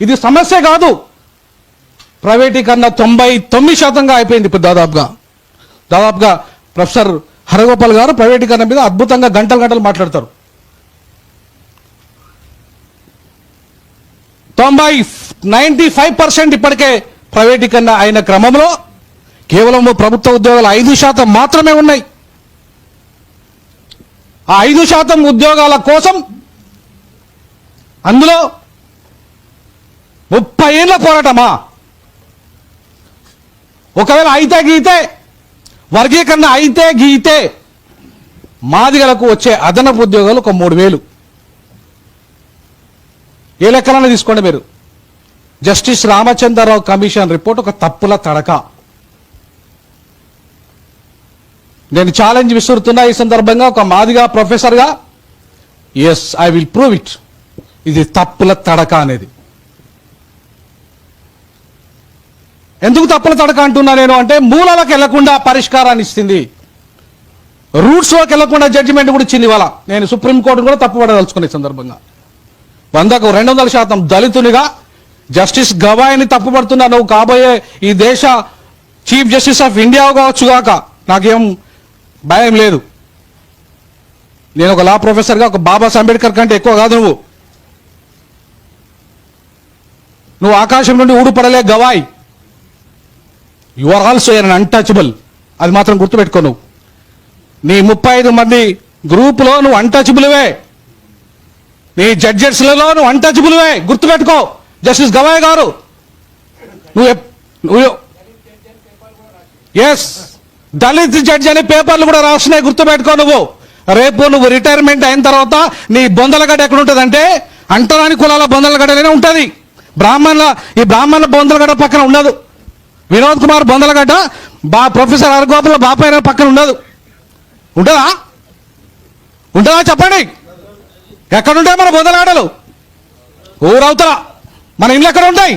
ఇది సమస్య కాదు. ప్రైవేటీకరణ 99% అయిపోయింది. ఇప్పుడు దాదాపుగా ప్రొఫెసర్ హరగోపాల్ గారు ప్రైవేటీకరణ మీద అద్భుతంగా గంటలు మాట్లాడతారు. 95% ఇప్పటికే ప్రైవేటీకరణ అయిన క్రమంలో కేవలం ప్రభుత్వ ఉద్యోగాలు 5% మాత్రమే ఉన్నాయి. ఆ 5% ఉద్యోగాల కోసం అందులో 30 ఏళ్ల పోరాటమా? ఒకవేళ అయితే వర్గీకరణ అయితే మాదిగలకు వచ్చే అదనపు ఉద్యోగాలు ఒక 3000. ఏ లెక్కలన్నా తీసుకోండి మీరు. జస్టిస్ రామచంద్రరావు కమిషన్ రిపోర్ట్ ఒక తప్పుల తడక. నేను ఛాలెంజ్ విసురుతున్నా ఈ సందర్భంగా ఒక మాదిగా ప్రొఫెసర్గా. Yes, I will prove it. ఇది తప్పుల తడక అనేది. ఎందుకు తప్పుల తడక అంటున్నా నేను అంటే, మూలాలకు వెళ్లకుండా పరిష్కారాన్ని ఇస్తుంది, రూట్స్లోకి వెళ్లకుండా జడ్జిమెంట్ కూడా ఇచ్చింది. ఇవాళ నేను సుప్రీంకోర్టును కూడా తప్పుపడదలుచుకునే సందర్భంగా 100కు 200% దళితునిగా జస్టిస్ గవాయిని తప్పుపడుతున్నా. నువ్వు కాబోయే ఈ దేశ చీఫ్ జస్టిస్ ఆఫ్ ఇండియా కావచ్చుగాక, నాకేం భయం లేదు. నేను ఒక లా ప్రొఫెసర్గా ఒక బాబాసాహెబ్ అంబేద్కర్ కంటే ఎక్కువ కాదు. నువ్వు ఆకాశం నుండి ఊడిపడలే Gavai. You are also an untouchable. అది మాత్రం గుర్తుపెట్టుకో. నువ్వు నీ 35 మంది గ్రూపులో నువ్వు అన్టచబుల్వే. నీ జడ్జెస్లలో నువ్వు అన్టచబుల్వే. గుర్తుపెట్టుకో జస్టిస్ గవాయ్ గారు. నువ్వు ఎస్, దళిత్ జడ్జి అనే పేపర్లు కూడా రాస్తున్నాయి. గుర్తుపెట్టుకో. రేపు నువ్వు రిటైర్మెంట్ అయిన తర్వాత నీ బొందలగడ్డ ఎక్కడ ఉంటుంది అంటే, అంటరాని కులాల బొందలగడ్డనే ఉంటుంది. ఈ బ్రాహ్మణుల బొందలగడ్డ పక్కన ఉండదు. వినోద్ కుమార్ బొందలగడ్డ ప్రొఫెసర్ హరగోపాల్ బాపాయన పక్కన ఉండదు. ఉంటుందా చెప్పండి? ఎక్కడుంటాయి మన బొందలగడ్డలు? ఊరవతల. మన ఇళ్ళు ఎక్కడ ఉంటాయి?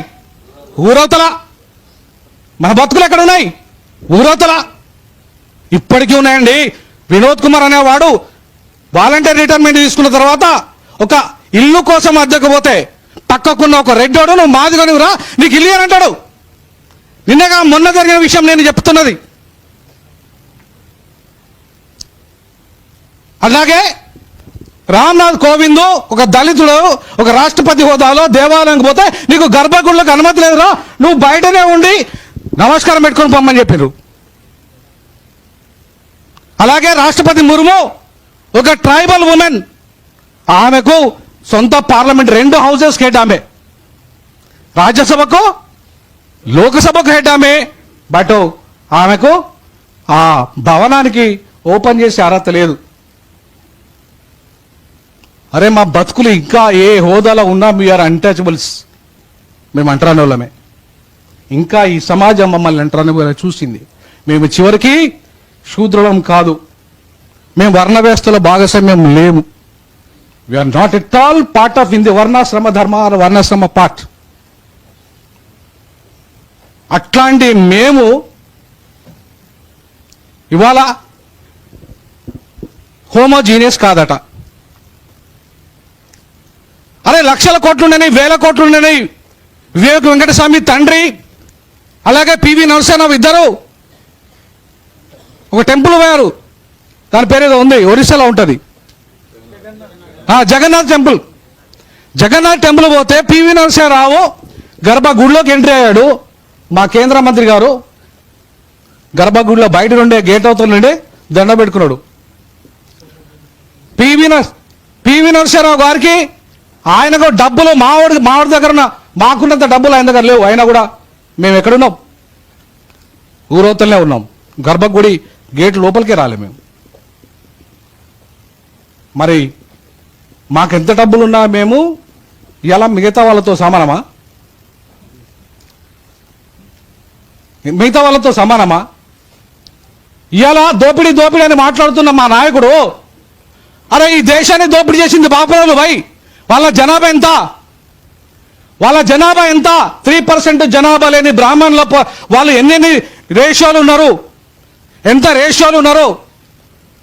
ఊరవతల. మన బతుకులు ఎక్కడ ఉన్నాయి? ఊరవతల. ఇప్పటికీ ఉన్నాయండి. వినోద్ కుమార్ అనేవాడు వాలంటీర్ రిటైర్మెంట్ తీసుకున్న తర్వాత ఒక ఇల్లు కోసం అద్దెకపోతే పక్కకున్న ఒక రెడ్డోడు, నువ్వు మాదిగనివిరా, నీకు ఇల్లు అని అంటాడు. నిన్నగా మొన్న జరిగిన విషయం నేను చెప్తున్నది. అలాగే రామ్నాథ్ కోవింద్ ఒక దళితుడు ఒక రాష్ట్రపతి హోదాలో దేవాలయంకి పోతే నీకు గర్భగుడిలోకి అనుమతి లేదురా, నువ్వు బయటనే ఉండి నమస్కారం పెట్టుకొని పొమ్మని చెప్పారు. అలాగే రాష్ట్రపతి ముర్ము ఒక ట్రైబల్ ఉమెన్, ఆమెకు సొంత పార్లమెంట్ 2 హౌసెస్ హెడ్, ఆమె రాజ్యసభకు లోకసభకు హెడ్ ఆమె. బట్ ఆమెకు ఆ భవనానికి ఓపెన్ చేసే అర్హత లేదు. అరే మా బతుకులు ఇంకా ఏ హోదాలో ఉన్నా వీఆర్ అన్టచబుల్స్. మేము అంటరాని వాళ్ళమే. ఇంకా ఈ సమాజం మమ్మల్ని అంటరాని వాళ్ళని చూసింది. మేము చివరికి శూద్రులం కాదు. మేము వర్ణ వ్యవస్థలో భాగస్వామ్యం లేము. We are not at all part of in the varnashrama dharma are వర్ణాశ్రమ పార్ట్. అట్లాంటి మేము ఇవాళ హోమోజీనియస్ కాదట. అరే లక్షల కోట్లుండని, వేల కోట్లుండని వివేక్ వెంకటస్వామి తండ్రి అలాగే పివి నరసింహరావు ఇద్దరు ఒక టెంపుల్ పోయారు. దాని పేరు ఏదో ఉంది, ఒరిస్సాలో ఉంటుంది, జగన్నాథ్ టెంపుల్. జగన్నాథ్ టెంపుల్ పోతే పివి నరసింహరావు గర్భగుడిలోకి ఎంట్రీ అయ్యాడు. మా కేంద్ర మంత్రి గారు గర్భగుడిలో బయట నుండే గేట్ అవుతూ నుండి దండ పెట్టుకున్నాడు. పివి నరసింహరావు గారికి ఆయనకు డబ్బులు మావాడి దగ్గర మాకున్నంత డబ్బులు ఆయన దగ్గర లేవు. అయినా కూడా మేము ఎక్కడున్నాం? ఊరవతలనే ఉన్నాం. గర్భగుడి గేట్ లోపలికే రాలే మేము. మరి మాకెంత డబ్బులున్నా మేము ఇలా మిగతా వాళ్ళతో సమానమా? ఇలా దోపిడీ అని మాట్లాడుతున్న మా నాయకుడు, అరే ఈ దేశాన్ని దోపిడీ చేసింది బాపురాలు భయ్. వాళ్ళ జనాభా ఎంత? 3% జనాభా లేని బ్రాహ్మణుల వాళ్ళు ఎన్ని రేషియోలు ఉన్నారు, ఎంత రేషియోలు ఉన్నారు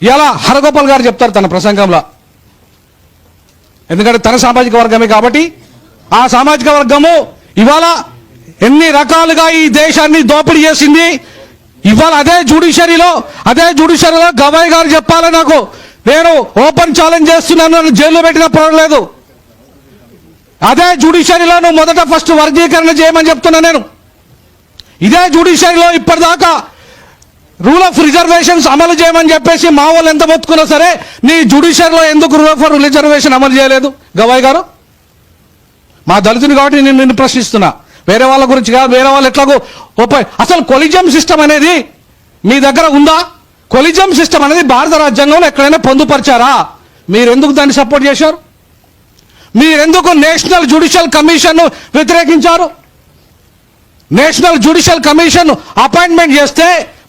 ఇలా హరగోపాల్ గారు చెప్తారు తన ప్రసంగంలో. ఎందుకంటే తన సామాజిక వర్గమే కాబట్టి ఆ సామాజిక వర్గము ఇవాళ ఎన్ని రకాలుగా ఈ దేశాన్ని దోపిడీ చేసింది. ఇవాళ అదే జ్యుడిషియరీలో గవాయ్ గారు చెప్పాలి నాకు. నేను ఓపెన్ ఛాలెంజ్ చేస్తున్నాను, నన్ను జైల్లో పెట్టిన పర్వాలేదు. అదే జ్యుడిషియరీలో నువ్వు మొదట ఫస్ట్ వర్గీకరణ చేయమని చెప్తున్నా నేను. ఇదే జ్యుడిషియరీలో ఇప్పటిదాకా రూల్ ఆఫ్ రిజర్వేషన్స్ అమలు చేయమని చెప్పేసి మా వాళ్ళు ఎంత మొత్తుకున్నా సరే నీ జ్యుడిషియరీలో ఎందుకు రూల్ ఆఫ్ రిజర్వేషన్ అమలు చేయలేదు గవాయ్ గారు? మా దళితుని కాబట్టి నేను నిన్ను ప్రశ్నిస్తున్నా, వేరే వాళ్ళ గురించి కాదు. వేరే వాళ్ళు ఎట్లాగో అసలు కొలిజియం సిస్టమ్ అనేది మీ దగ్గర ఉందా? కొలిజియం సిస్టమ్ అనేది భారత రాజ్యాంగంలో ఎక్కడైనా పొందుపరిచారా? మీరెందుకు దాన్ని సపోర్ట్ చేశారు? మీరెందుకు నేషనల్ జ్యుడిషియల్ కమిషన్ వ్యతిరేకించారు? నేషనల్ జ్యుడిషియల్ కమిషన్ అపాయింట్మెంట్ చేస్తే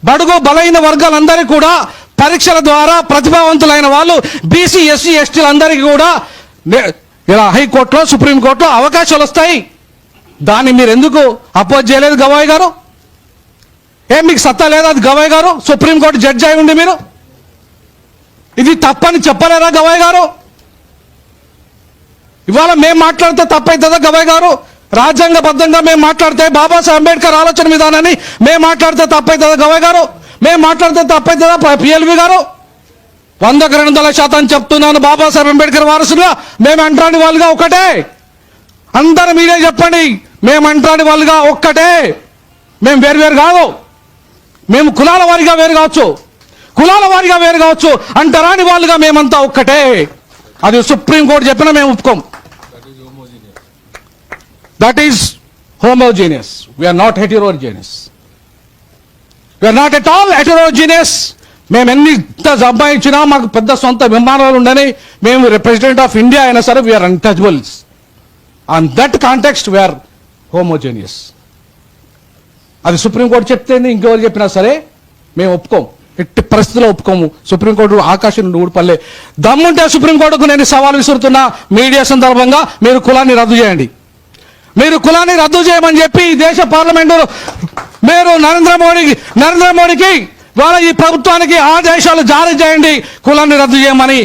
బడుగు బలైన వర్గాలందరికీ కూడా పరీక్షల ద్వారా ప్రతిభావంతులైన వాళ్ళు బీసీ ఎస్సీ ఎస్టీలందరికీ కూడా ఇలా హైకోర్టులో సుప్రీంకోర్టులో అవకాశాలు వస్తాయి. దాన్ని మీరు ఎందుకు అపోజ్ చేయలేదు గవాయ్ గారు? మీకు సత్తా లేదా అది గవాయ్ గారు? సుప్రీంకోర్టు జడ్జి అయి ఉండి మీరు ఇది తప్పని చెప్పలేరా గవాయ్ గారు? ఇవాళ మేము మాట్లాడితే తప్పవుతుందా గవాయ్ గారు? రాజ్యాంగబద్ధంగా మేము మాట్లాడితే బాబాసాహెబ్ అంబేద్కర్ ఆలోచన విధానాన్ని మేము మాట్లాడితే తప్పవుతుందా గవాయ్ గారు? మేము మాట్లాడితే తప్పవుతుందా పిఎల్వి గారు? 100% చెప్తున్నాను, బాబాసాహెబ్ అంబేద్కర్ వారసులుగా మేము అంటరాని వాళ్ళుగా ఒక్కటే. అందరూ మీరే చెప్పండి, మేము అంటరాని వాళ్ళుగా ఒక్కటే. మేము వేరు కాదు. మేము కులాల వారిగా వేరు కావచ్చు, అంటరాని వాళ్ళుగా మేమంతా ఒక్కటే. అది సుప్రీంకోర్టు చెప్పినా మేము ఒప్పుకోం. That is homogeneous. We are not heterogeneous. We are not at all heterogeneous. మేము ఎన్ని సంపాదించినా మాకు పెద్ద సొంత విమానాలు ఉండని మేము ప్రెసిడెంట్ ఆఫ్ ఇండియా అయినా సరే we are untouchables. On that context we are homogeneous. అది సుప్రీంకోర్టు చెప్తేంది, ఇంకెవరు చెప్పినా సరే మేము ఒప్పుకోం. ఎట్టి పరిస్థితుల్లో ఒప్పుకోము. సుప్రీంకోర్టు ఆకాశం నుండి ఊడిపల్లే. దమ్ముంటే సుప్రీంకోర్టుకు నేను సవాల్ విసురుతున్నా మీడియా సందర్భంగా, మీరు కులాన్ని రద్దు చేయండి. మీరు కులాన్ని రద్దు చేయమని చెప్పి ఈ దేశ పార్లమెంటు మీరు నరేంద్ర మోడీకి వాళ్ళ ఈ ప్రభుత్వానికి ఆదేశాలు జారీ చేయండి, కులాన్ని రద్దు చేయమని.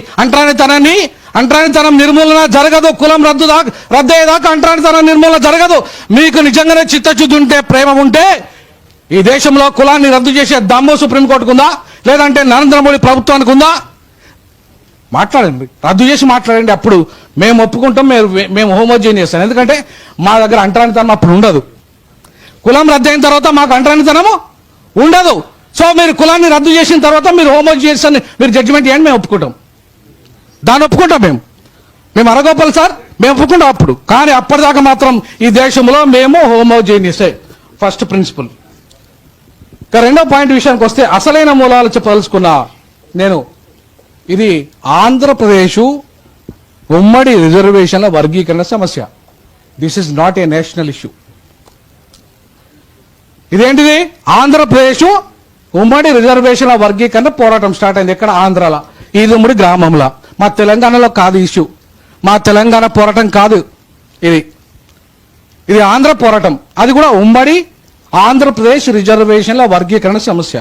అంటరానితనం నిర్మూలన జరగదు. కులం రద్దయ్యేదాకా అంటరానితనం నిర్మూలన జరగదు. మీకు నిజంగానే చిత్తశుద్ధి ఉంటే, ప్రేమ ఉంటే ఈ దేశంలో కులాన్ని రద్దు చేసే దమ్ము సుప్రీంకోర్టుకు ఉందా, లేదంటే నరేంద్ర మోడీ ప్రభుత్వానికి ఉందా? మాట్లాడండి, రద్దు చేసి మాట్లాడండి. అప్పుడు మేము ఒప్పుకుంటాం, మేము హోమోజీనియస్ అని. ఎందుకంటే మా దగ్గర అంటరానితనం అప్పుడు ఉండదు. కులం రద్దు అయిన తర్వాత మాకు అంటరానితనము ఉండదు. సో మీరు కులాన్ని రద్దు చేసిన తర్వాత మీరు హోమోజీనియస్ అని మీరు జడ్జిమెంట్ ఇవ్వండి, మేము ఒప్పుకుంటాం. దాన్ని ఒప్పుకుంటాం. మేము అరగోపాల్ సార్ మేము ఒప్పుకుంటాం అప్పుడు. కానీ అప్పటిదాకా మాత్రం ఈ దేశంలో మేము హోమోజీనియసే ఫస్ట్ ప్రిన్సిపల్. ఇక రెండో పాయింట్ విషయానికి వస్తే అసలైన మూలాలు చెప్పదలుచుకున్నా నేను. ఇది ఆంధ్రప్రదేశ్ ఉమ్మడి రిజర్వేషన్ల వర్గీకరణ సమస్య. This is not a national issue. ఇదేంటిది? ఆంధ్రప్రదేశ్ ఉమ్మడి రిజర్వేషన్ల వర్గీకరణ పోరాటం స్టార్ట్ అయింది. ఎక్కడ? ఆంధ్రాలో, ఇది ఉమ్మడి గ్రామంలో. మా తెలంగాణలో కాదు ఇష్యూ. మా తెలంగాణ పోరాటం కాదు ఇది ఆంధ్ర పోరాటం. అది కూడా ఉమ్మడి ఆంధ్రప్రదేశ్ రిజర్వేషన్ల వర్గీకరణ సమస్య.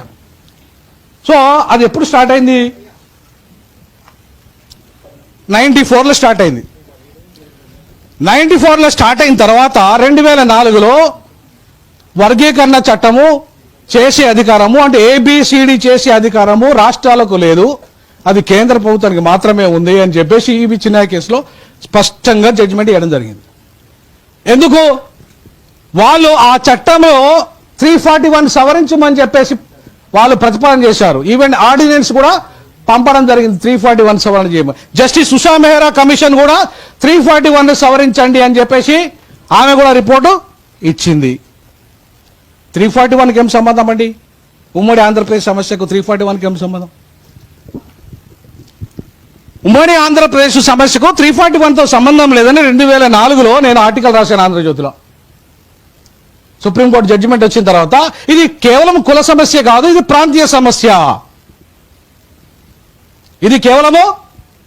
సో అది ఎప్పుడు స్టార్ట్ అయింది? 94లో స్టార్ట్ అయింది. 94లో స్టార్ట్ అయిన తర్వాత 2004లో వర్గీకరణ చట్టము చేసే అధికారము, అంటే ఏబిసిడి చేసే అధికారము రాష్ట్రాలకు లేదు, అది కేంద్ర ప్రభుత్వానికి మాత్రమే ఉంది అని చెప్పేసి ఈబి చిన్నయ్య కేసులో స్పష్టంగా జడ్జిమెంట్ ఇవ్వడం జరిగింది. ఎందుకు? వాళ్ళు ఆ చట్టంలో 341 సవరించమని చెప్పేసి వాళ్ళు ప్రతిపాదన చేశారు. ఈవెన్ ఆర్డినెన్స్ కూడా పంపడం జరిగింది 341 సవరణ చేయమని. జస్టిస్ ఉషా మెహ్రా కమిషన్ కూడా 341 సవరించండి అని చెప్పేసి ఆమె కూడా రిపోర్టు ఇచ్చింది. 341కి ఏం సంబంధం అండి? ఉమ్మడి ఆంధ్రప్రదేశ్ సమస్యకు 341కి ఏం సంబంధం? ఉమ్మడి ఆంధ్రప్రదేశ్ సమస్యకు 341తో సంబంధం లేదని 2004లో నేను ఆర్టికల్ రాశాను ఆంధ్రజ్యోతిలో. సుప్రీంకోర్టు జడ్జిమెంట్ వచ్చిన తర్వాత ఇది కేవలం కుల సమస్య కాదు, ఇది ప్రాంతీయ సమస్య. ఇది కేవలము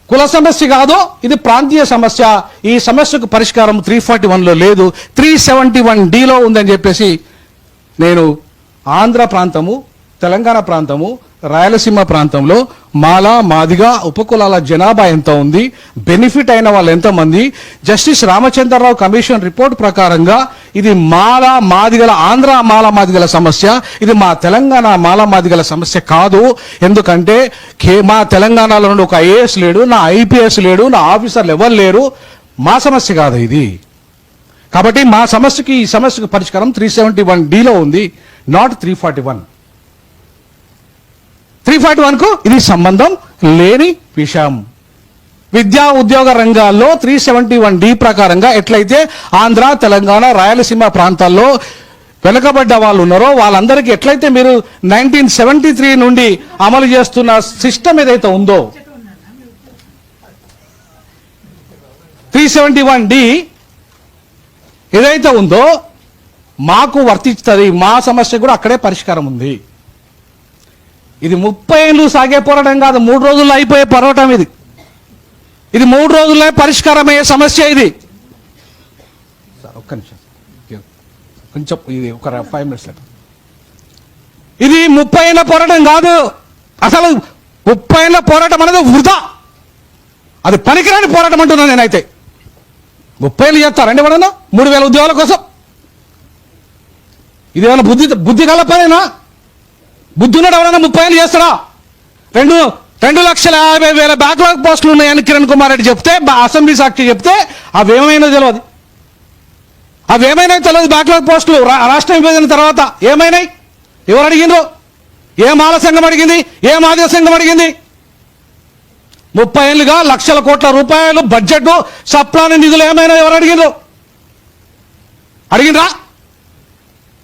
కుల సమస్య కాదు, ఇది ప్రాంతీయ సమస్య. ఈ సమస్యకు పరిష్కారం 341లో లేదు, 371Dలో ఉందని చెప్పేసి నేను ఆంధ్ర ప్రాంతము, తెలంగాణ ప్రాంతము, రాయలసీమ ప్రాంతంలో మాల మాదిగ ఉపకులాల జనాభా ఎంత ఉంది, బెనిఫిట్ అయిన వాళ్ళు ఎంతమంది, జస్టిస్ రామచంద్రరావు కమిషన్ రిపోర్ట్ ప్రకారంగా ఇది మాల మాదిగల ఆంధ్ర మాల మాదిగల సమస్య, ఇది మా తెలంగాణ మాల మాదిగల సమస్య కాదు. ఎందుకంటే మా తెలంగాణలో నుండి ఒక ఐఏఎస్ లేడు, నా ఐపీఎస్ లేడు, నా ఆఫీసర్లు ఎవరు లేరు, మా సమస్య కాదు ఇది. కాబట్టి మా సమస్యకి ఈ సమస్యకు పరిష్కారం 371D ఉంది, నాట్ 341. 341కు ఇది సంబంధం లేని విషయం. విద్యా ఉద్యోగ రంగాల్లో 371D ప్రకారంగా ఎట్లయితే ఆంధ్ర తెలంగాణ రాయలసీమ ప్రాంతాల్లో వెనుకబడ్డ వాళ్ళు ఉన్నారో వాళ్ళందరికీ ఎట్లయితే మీరు 1973 నుండి అమలు చేస్తున్న సిస్టమ్ ఏదైతే ఉందో 371D ఏదైతే ఉందో మాకు వర్తిస్తుంది, మా సమస్య కూడా అక్కడే పరిష్కారం ఉంది. ఇది 30 ఏళ్ళు సాగే పోరాటం కాదు, 3 రోజుల్లో అయిపోయే పోరాటం ఇది. ఇది 3 రోజుల్లో పరిష్కారం అయ్యే సమస్య ఇది. ఒక్క నిమిషం కొంచెం, ఇది ఒక 5 minutes. ఇది 30 ఏళ్ళ పోరాటం కాదు, అసలు 30 ఏళ్ళ పోరాటం అనేది వృధా, అది పనికిరాని పోరాటం అంటున్నాను నేనైతే. 30 ఏళ్ళు చేస్తారండి ఎవడన్నా 3000 ఉద్యోగాల కోసం? ఇది ఏమైనా బుద్ధి గల పనేనా? బుద్ధి ఉన్నాడు ఎవరైనా 30 ఏళ్ళు చేస్తాడా? 2,50,000 బ్యాక్లాగ్ పోస్టులు ఉన్నాయని కిరణ్ కుమార్ రెడ్డి చెప్తే, అసెంబ్లీ సాక్షి చెప్తే అవేమైనా తెలియదు, తెలియదు. బ్యాక్లాగ్ పోస్టులు రాష్ట్రం విభజన తర్వాత ఏమైనాయి? ఎవరు అడిగిండ్రు? ఏ మాల సంఘం అడిగింది? ఏ మాదిగ సంఘం అడిగింది? 30 ఏళ్ళుగా లక్షల కోట్ల రూపాయలు బడ్జెట్ సప్లాన్ నిధులు ఏమైనా ఎవరు అడిగిండ్రు? అడిగినరా?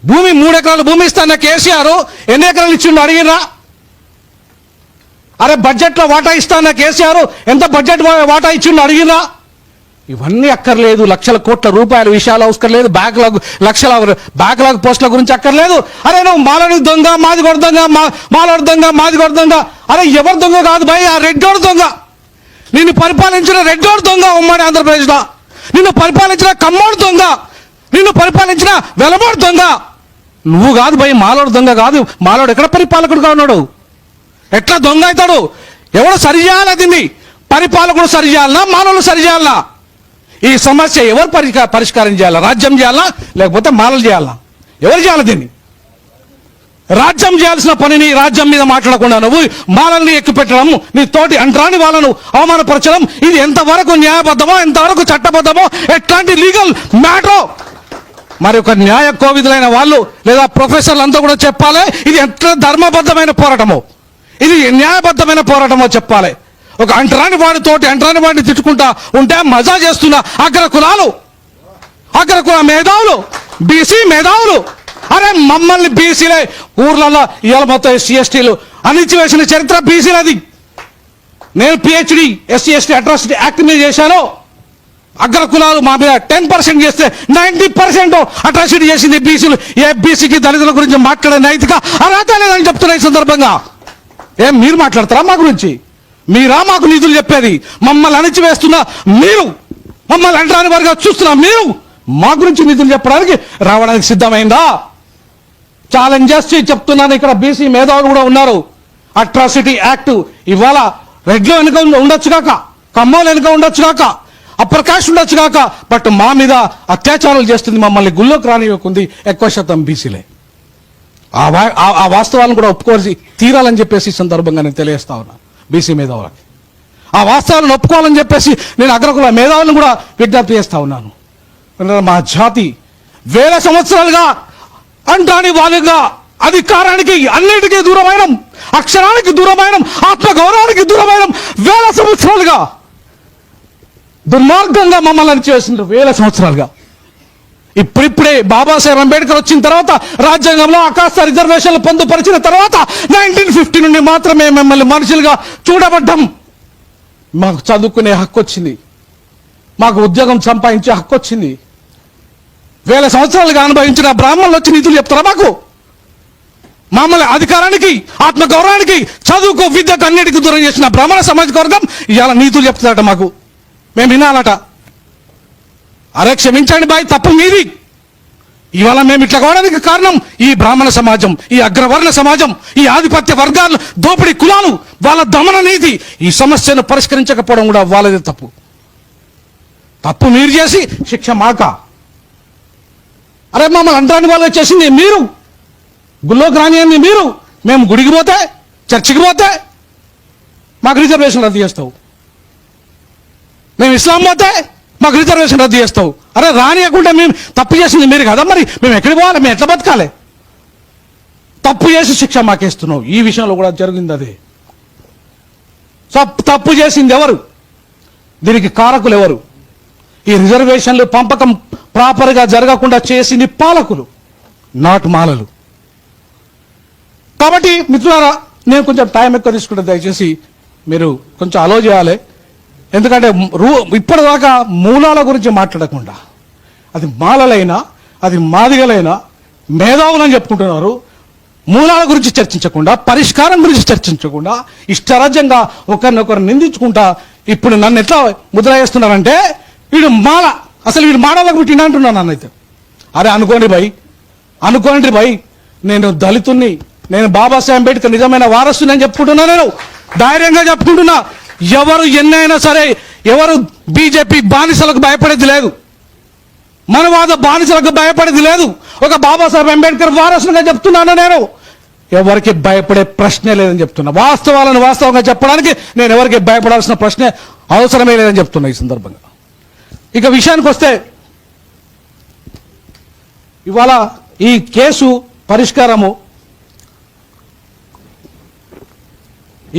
భూమి 3 ఎకరాలు భూమి ఇస్తాన్న కేసీఆర్ ఎన్ని ఎకరాలు ఇచ్చిండు అడిగినరా? అరే బడ్జెట్లో వాటా ఇస్తాన్న కేసీఆర్ ఎంత బడ్జెట్ వాటా ఇచ్చిండు అడిగినరా? ఇవన్నీ అక్కర్లేదు. లక్షల కోట్ల రూపాయల విషయాలు అవసరం, లక్షల బ్యాక్లాగ్ పోస్టుల గురించి అక్కర్లేదు. అరే నువ్వు మాలోడి దొంగ, మాదిగోడు దొంగ, మాలోడి దొంగ, మాదిగోడు దొంగ. అరే ఎవరు దొంగ కాదు భయ్, ఆ రెడ్డోడు దొంగ. నిన్ను పరిపాలించిన రెడ్డోడు దొంగ ఉమ్మడి ఆంధ్రప్రదేశ్లో. నిన్ను పరిపాలించిన కమ్మోడు దొంగ, నిన్ను పరిపాలించిన వెలమోడు దొంగ. నువ్వు కాదు భయ్, మాలోడు దొంగ కాదు. మాలోడు ఎక్కడ పరిపాలకుడుగా ఉన్నాడు? ఎట్లా దొంగ అవుతాడు? ఎవడు సరిచేయాలా? దీన్ని పరిపాలకుడు సరిచేయాలనా, మానవులు సరిచేయాలనా? ఈ సమస్య ఎవరు పరిష్కారం చేయాలా? రాజ్యం చేయాలా లేకపోతే మాలలు చేయాలా? ఎవరు చేయాలి దీన్ని? రాజ్యం చేయాల్సిన పనిని రాజ్యం మీద మాట్లాడకుండా నువ్వు మాలల్ని ఎక్కుపెట్టడం, నీ తోటి అంటరాని వాళ్ళను అవమానపరచడం, ఇది ఎంతవరకు న్యాయబద్ధమో, ఎంతవరకు చట్టబద్ధమో, ఎట్లాంటి లీగల్ మ్యాటరో మరి ఒక న్యాయ కోవిదులైన వాళ్ళు లేదా ప్రొఫెసర్లు అంతా కూడా చెప్పాలి. ఇది ఎంత ధర్మబద్ధమైన పోరాటమో, ఇది న్యాయబద్ధమైన పోరాటమో చెప్పాలి. ఒక అంటరాని వాడిని తిట్టుకుంటా ఉంటే మజా చేస్తున్న అగ్రకుల మేధావులు, బీసీ మేధావులు, అరే మమ్మల్ని బీసీలే ఊర్లలో ఇవాళ మొత్తం SC/STలు అణిచివేసిన చరిత్ర బీసీలది. నేను PhD SC/ST అట్రాసిటీ యాక్ట్ మీద చేశాను. అగ్రకులాలు మా మీద 10% చేస్తే 90% అట్రాసిటీ చేసింది బీసీలు. ఏ బీసీకి దళితుల గురించి మాట్లాడే నైతిక అర్హత లేదని చెప్తున్నా ఈ సందర్భంగా. ఏం మీరు మాట్లాడతారా మా గురించి? మీరా మాకు నిధులు చెప్పేది? మమ్మల్ని అణిచివేస్తున్నా మీరు, మమ్మల్ని అంటరాని వారిగా చూస్తున్నా మీరు మా గురించి నిధులు చెప్పడానికి రావడానికి సిద్ధమైందా? ఛాలెంజ్ చేసి చెప్తున్నాను. ఇక్కడ బీసీ మేధావులు కూడా ఉన్నారు. అట్రాసిటీ యాక్ట్ ఇవాళ రెడ్లు వెనుక ఉండొచ్చు కాక, కమ్మోలు వెనుక ఉండొచ్చు కాక, అప్పర్ కాస్ట్ ఉండొచ్చు కాక, బట్ మా మీద అత్యాచారాలు చేస్తుంది, మమ్మల్ని గుళ్ళోకి రానివ్వకుంది ఎక్కువ శాతం బీసీలే. ఆ వాస్తవాలను కూడా ఒప్పుకోవాల్సి తీరాలని చెప్పేసి ఈ సందర్భంగా నేను తెలియజేస్తా ఉన్నా బీసీ మేధావులకి. ఆ వాస్తవాలను ఒప్పుకోవాలని చెప్పేసి నేను అగ్రకుల మేధావులను కూడా విజ్ఞప్తి చేస్తా ఉన్నాను. మా జాతి వేల సంవత్సరాలుగా అంటాని వాళ్ళుగా అధికారానికి అన్నిటికీ దూరమైన, అక్షరానికి దూరమైన, ఆత్మగౌరవానికి దూరమైన వేల సంవత్సరాలుగా దుర్మార్గంగా మమ్మల్ని అణిచివేసిండ్రు వేల సంవత్సరాలుగా. ఇప్పుడిప్పుడే బాబాసాహెబ్ అంబేద్కర్ వచ్చిన తర్వాత, రాజ్యాంగంలో ఆకాశ రిజర్వేషన్లు పొందుపరిచిన తర్వాత 1950 నుండి మాత్రమే మిమ్మల్ని మనుషులుగా చూడబడ్డం. మాకు చదువుకునే హక్కు వచ్చింది, మాకు ఉద్యోగం సంపాదించే హక్కు వచ్చింది. వేల సంవత్సరాలుగా అనుభవించిన బ్రాహ్మణులు వచ్చి నీతులు చెప్తారా మాకు? మమ్మల్ని అధికారానికి, ఆత్మగౌరవానికి, చదువుకు, విద్యకు అన్నిటికీ దూరం చేసిన బ్రాహ్మణ సామాజిక వర్గం ఇవాళ నీతులు చెప్తారట మాకు. మేము వినాలట. అరే క్షమించండి బాయ్, తప్పు మీది. ఇవాళ మేము ఇట్లా కావడానికి కారణం ఈ బ్రాహ్మణ సమాజం, ఈ అగ్రవర్ణ సమాజం, ఈ ఆధిపత్య వర్గాలు, దోపిడీ కులాలు, వాళ్ళ దమన నీతి. ఈ సమస్యను పరిష్కరించకపోవడం కూడా వాళ్ళది తప్పు. తప్పు మీరు చేసి శిక్ష మాక. అరే మమ్మల్ని అంటరాని వాళ్ళు చేసింది మీరు, గుళ్ళోకి రానియండి మీరు. మేము గుడికి పోతే, చర్చికి పోతే మాకు రిజర్వేషన్ రద్దు చేస్తావు. మేము ఇస్లాం పోతే మాకు రిజర్వేషన్ రద్దు చేస్తావు. అరే రానియకుండా మేము తప్పు చేసింది మీరు కదా, మరి మేము ఎక్కడికి పోవాలి, మేము ఎట్లా బతకాలి? తప్పు చేసి శిక్ష మాకేస్తున్నావు. ఈ విషయంలో కూడా జరిగింది అదే. తప్పు చేసింది ఎవరు? దీనికి కారకులు ఎవరు? ఈ రిజర్వేషన్లు పంపకం ప్రాపర్గా జరగకుండా చేసింది పాలకులు, నాట్ మాలలు. కాబట్టి మిత్రులారా, నేను కొంచెం టైం ఎక్కువ తీసుకుంటే దయచేసి మీరు కొంచెం అలో చేయాలి. ఎందుకంటే ఇప్పటిదాకా మూలాల గురించి మాట్లాడకుండా, అది మాలలైనా, అది మాదిగలైనా, మేధావులని చెప్పుకుంటున్నారు. మూలాల గురించి చర్చించకుండా, పరిష్కారం గురించి చర్చించకుండా, ఇష్టరాజ్యంగా ఒకరినొకరు నిందించుకుంటా ఇప్పుడు నన్ను ఎట్లా ముద్ర వేస్తున్నారంటే వీడు మాల, అసలు వీడు మాడలకు పుట్టిండు అంటున్నాను నన్నైతే. అరే అనుకోండి భయ్, నేను దళితుణ్ణి, నేను బాబాసాహెబ్ అంబేద్కర్ నిజమైన వారసుని అని చెప్పుకుంటున్నా. నేను ధైర్యంగా చెప్పుకుంటున్నా. ఎవరు ఎన్నైనా సరే, ఎవరు బీజేపీ బానిసలకు భయపడేది లేదు, మనవాద బానిసలకు భయపడేది లేదు. ఒక బాబాసాహెబ్ అంబేద్కర్ వారసునిగా చెప్తున్నాను. నేను ఎవరికి భయపడే ప్రశ్నే లేదని చెప్తున్నా. వాస్తవాలను వాస్తవంగా చెప్పడానికి నేను ఎవరికి భయపడాల్సిన ప్రశ్నే అవసరమే లేదని చెప్తున్నా ఈ సందర్భంగా. ఇక విషయానికి వస్తే, ఇవాళ ఈ కేసు పరిష్కారము,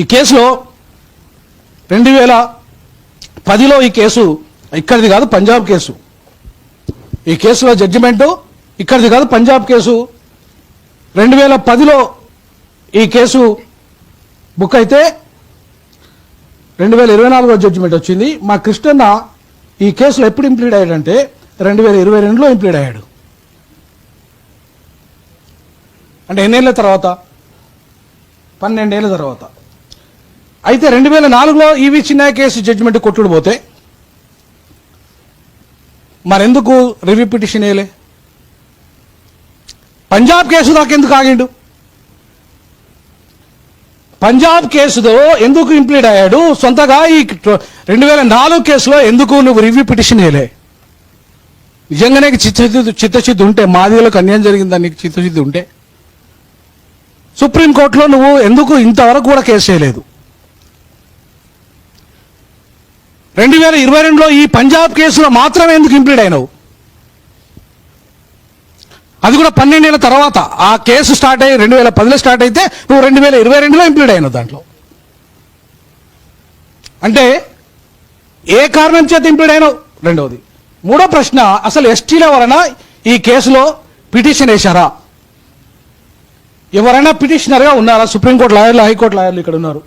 ఈ కేసులో 2010లో ఈ కేసు ఇక్కడిది కాదు, పంజాబ్ కేసు. ఈ కేసులో జడ్జిమెంటు ఇక్కడిది కాదు, పంజాబ్ కేసు. 2010లో ఈ కేసు బుక్ అయితే 2024లో జడ్జిమెంట్ వచ్చింది. మా కృష్ణన్న ఈ కేసులో ఎప్పుడు ఇంప్లీడ్ అయ్యాడంటే 2022లో ఇంప్లీడ్ అయ్యాడు. అంటే ఎన్నేళ్ల తర్వాత? 12 ఏళ్ల తర్వాత. అయితే 2004లో ఈవి చిన్నయ్య కేసు జడ్జిమెంట్ కొట్టుడు పోతే మరెందుకు రివ్యూ పిటిషన్ వేయలే? పంజాబ్ కేసు దాకా ఎందుకు ఆగిండు? పంజాబ్ కేసులో ఎందుకు ఇంప్లీడ్ అయ్యాడు? సొంతగా ఈ 2004 కేసులో ఎందుకు నువ్వు రివ్యూ పిటిషన్ వేయలే? నిజంగానే చిత్తశుద్ధి ఉంటే, మాదిగలకు అన్యాయం జరిగిందని నీకు చిత్తశుద్ధి ఉంటే సుప్రీంకోర్టులో నువ్వు ఎందుకు ఇంతవరకు కూడా కేసు చేయలేదు? 2022లో ఈ పంజాబ్ కేసులో మాత్రమే ఎందుకు ఇంప్లీడ్ అయినావు? అది కూడా 12 ఏళ్ల తర్వాత. ఆ కేసు స్టార్ట్ అయ్యి 2010లో స్టార్ట్ అయితే నువ్వు 2022లో ఇంప్లీడ్ అయినావు దాంట్లో. అంటే ఏ కారణం చేత ఇంప్లీడ్ అయినావు? రెండవది. మూడో ప్రశ్న, అసలు ఎస్టీల వలన ఈ కేసులో పిటిషన్ వేశారా? ఎవరైనా పిటిషనర్గా ఉన్నారా? సుప్రీంకోర్టు లాయర్లు, హైకోర్టు లాయర్లు ఇక్కడ ఉన్నారు.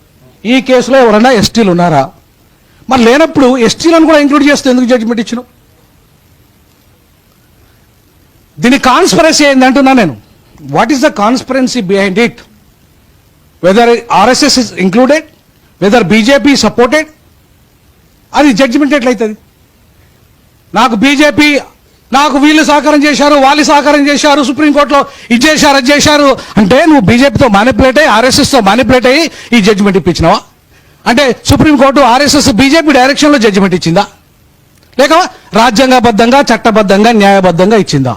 ఈ కేసులో ఎవరైనా ఎస్టీలు ఉన్నారా? మరి లేనప్పుడు ఎస్టీలను కూడా ఇంక్లూడ్ చేస్తే ఎందుకు జడ్జిమెంట్ ఇచ్చినావు? దీని కాన్స్పరసీ ఏంది అంటున్నా నేను. What is the conspiracy behind it? Whether RSS is included, whether BJP supported, అది జడ్జిమెంట్ ఎట్లయితుంది? నాకు బీజేపీ, నాకు వీళ్ళు సహకారం చేశారు, వాళ్ళు సహకారం చేశారు, సుప్రీంకోర్టులో ఇది చేశారు, అది చేశారు అంటే నువ్వు బీజేపీతో మానిపులేట్ అయ్యి, ఆర్ఎస్ఎస్తో మానిపులేట్ అయ్యి ఈ జడ్జిమెంట్ ఇప్పించినావా? అంటే సుప్రీంకోర్టు ఆర్ఎస్ఎస్ బీజేపీ డైరెక్షన్లో జడ్జిమెంట్ ఇచ్చిందా, లేక రాజ్యాంగబద్ధంగా, చట్టబద్ధంగా, న్యాయబద్ధంగా ఇచ్చిందా?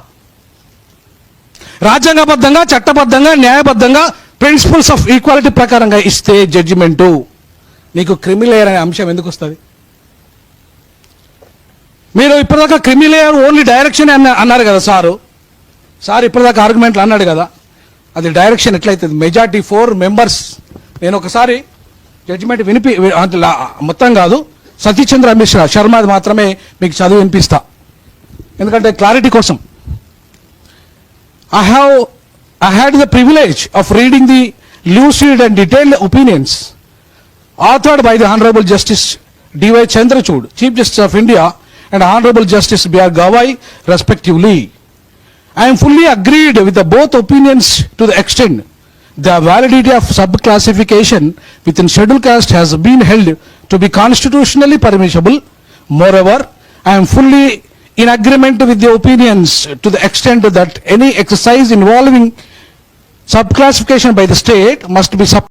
రాజ్యాంగబద్ధంగా, చట్టబద్ధంగా, న్యాయబద్ధంగా, ప్రిన్సిపల్స్ ఆఫ్ ఈక్వాలిటీ ప్రకారంగా ఇస్తే జడ్జిమెంటు నీకు క్రిమిలేయర్ అనే అంశం ఎందుకు వస్తుంది? మీరు ఇప్పటిదాకా క్రిమిలేయర్ ఓన్లీ డైరెక్షన్ అన్నారు కదా సార్ ఇప్పటిదాకా ఆర్గ్యుమెంట్లు అన్నాడు కదా, అది డైరెక్షన్ ఎట్లయితుంది? Majority 4 members. నేను ఒకసారి జడ్జిమెంట్ మొత్తం కాదు, సతీచంద్ర మిశ్రా శర్మది మాత్రమే మీకు చదువు వినిపిస్తా, ఎందుకంటే క్లారిటీ కోసం. I had the privilege of reading the lucid and detailed opinions authored by the Honorable Justice D.Y. Chandrachud, Chief Justice of India, and Honorable Justice B.R. Gawai, respectively. I am fully agreed with the both opinions to the extent the validity of subclassification within scheduled caste has been held to be constitutionally permissible. Moreover, I am fully in agreement with the opinions to the extent that any exercise involving subclassification by the state must be